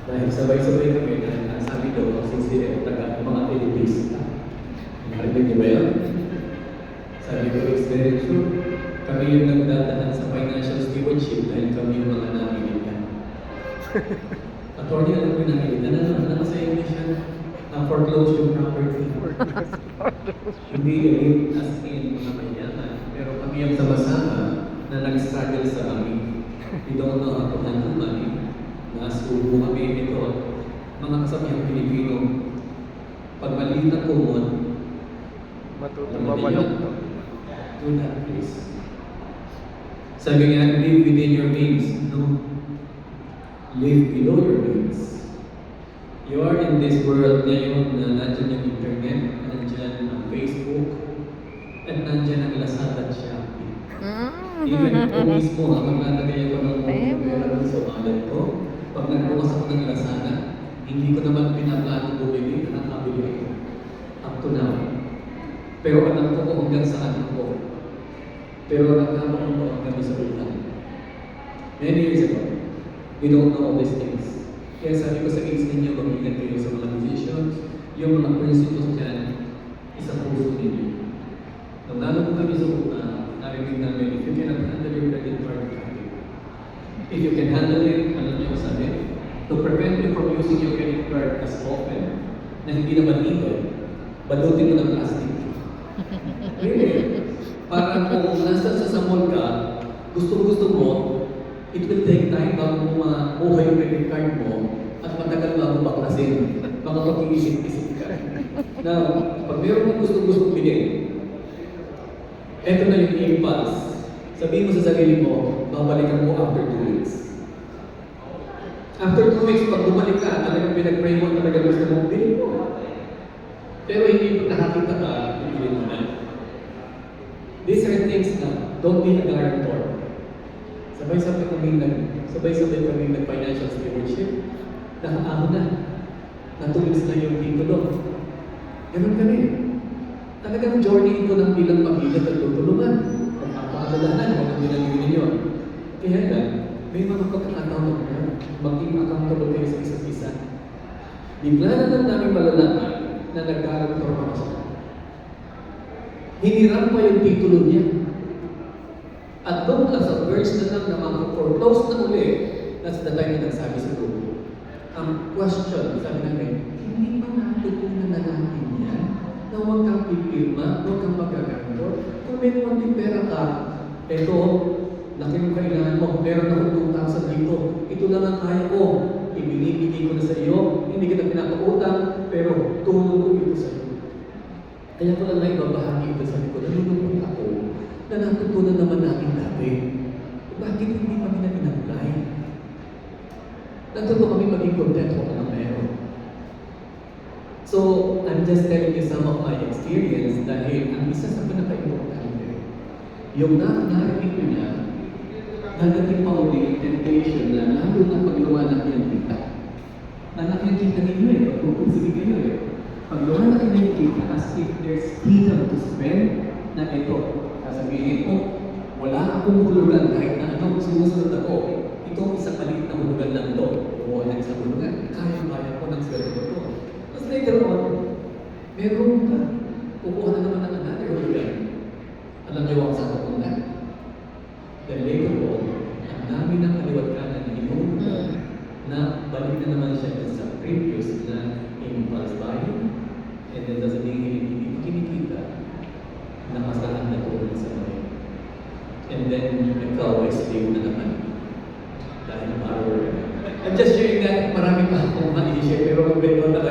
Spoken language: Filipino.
Dahil sabay-sabay kami na sabi daw ang sincere taga mga elitista. Narinig niyo ba yun? Sabi ko, it's very true. Kami yung nagdadaan sa financial stewardship dahil kami yung mga namilitan. Attorney, alam ko yung namilitan. Ano sa English yan? Foreclose yung property. Hindi elite as in mga mayaman. Pero kami yung sama-sama na nag-struggle sa amin. We don't know how to handle money. Nasubo kami ito. Mga kasamihang Pilipino, pag maliit na kumon, Matutong mabalok to. do that, please. Sabi nga, live within your means. No. Live below your means. You are in this world ngayon na nandyan yung internet, nandyan ang Facebook, at nandyan ang Lazada at Shopee. Even ako mismo, habang nalagay ako ng pera sa wallet ko, pag nagbukas ako ng Lazada, hindi ko naman pinaplano bumili na nakabili ako. Up to now. Pero alam ko kung hanggang saan ako. Pero nagkakaroon ko hanggang sa utang. Many years ago, we don't know all these things. Kaya sabi ko sa kids ninyo, mag-ingat kayo sa mga musicians, yung mga principles dyan, isang puso ninyo. Nung nalo ko kami sa utang, narinig namin, if you cannot handle your credit card, if you can handle it, alam niyo ko sabi, to prevent you from using your credit card as often, na hindi naman legal, balutin mo ng plastic. Really? Parang kung nasa sa mall ka, gusto mo, it will take time bago mo makuha yung credit card mo at matagal bago baklasin. Baka mag-iisip-isip ka. Now, pag meron mong gusto bilhin, eto na yung impulse. Sabihin mo sa sarili mo, babalikan mo after 2 weeks. After 2 weeks, pag bumalik ka, talagang pinag-pray mo, talagang gusto mo, bilhin mo. Pero hindi pag nakakita ka, bilhin mo na. These are things na, don't be a guarantor. Sabay-sabay kami nag-financial stewardship, nakaahon na. Natulis na yung titulo. Ganun kami. Talagang journey ito ng bilang pamilya at tutulungan. Pagpapaalalahanan mo ng ginagawin ninyo. Kaya lang, may mga pagkakataon na maging accountable kayo sa isa't isa. Bigla na lang namin malalaman na nag-guarantor pa siya. Hiniram pa yung titulo niya. At doon ka sa verse na lang na mag-foreclose na uli, that's the time na nagsabi sa grupo. Ang question, sabi namin, hindi ba natutunan na natin yan? Na huwag kang pipirma, huwag kang magagantor. Kung may konting pera ka, eto, laki mo kailangan mo, meron akong 2,000 dito. Ito lang ang kaya ko. Ibinibigay ko na sa iyo, hindi kita pinapautang, pero tulong ko ito sa iyo. Kaya ko lang naibabahagi ito sa ko, nalulungkot ako na natutunan naman natin dati. Bakit hindi kami na pinag-apply? Natuto kami maging content kung anong meron. So, I'm just telling you some of my experience dahil ang isa sa pinaka-importante, yung narinig ko na, nagating pa uli yung temptation na lalo na pag lumalaki ang kita. Lalaki ang kita ninyo eh, pag-uusigi kayo eh. Pag lumalaki na yung kita, as if there's freedom to spend, na ito, sasabihin ko, wala akong hulugan kahit na anong sumusunod ako. Ito, isang maliit na hulugan lang ito. Wala isang hulugan, kaya-kaya ko ng sweldo ko. Tapos later on, meron ka, kukuha na naman ng another hulugan. Alam niyo ang sa papunta? Then later on, ang dami ng kaliwat ka na hinulugan na balik na naman siya sa previous na impulse buying. And then sasabihin, hindi ko kinikita na masaan na tulad sa mga. And then, ikaw ay slave na naman. Dahil borrower ka. I'm just sharing that marami pa akong ma-share, pero mag-bento na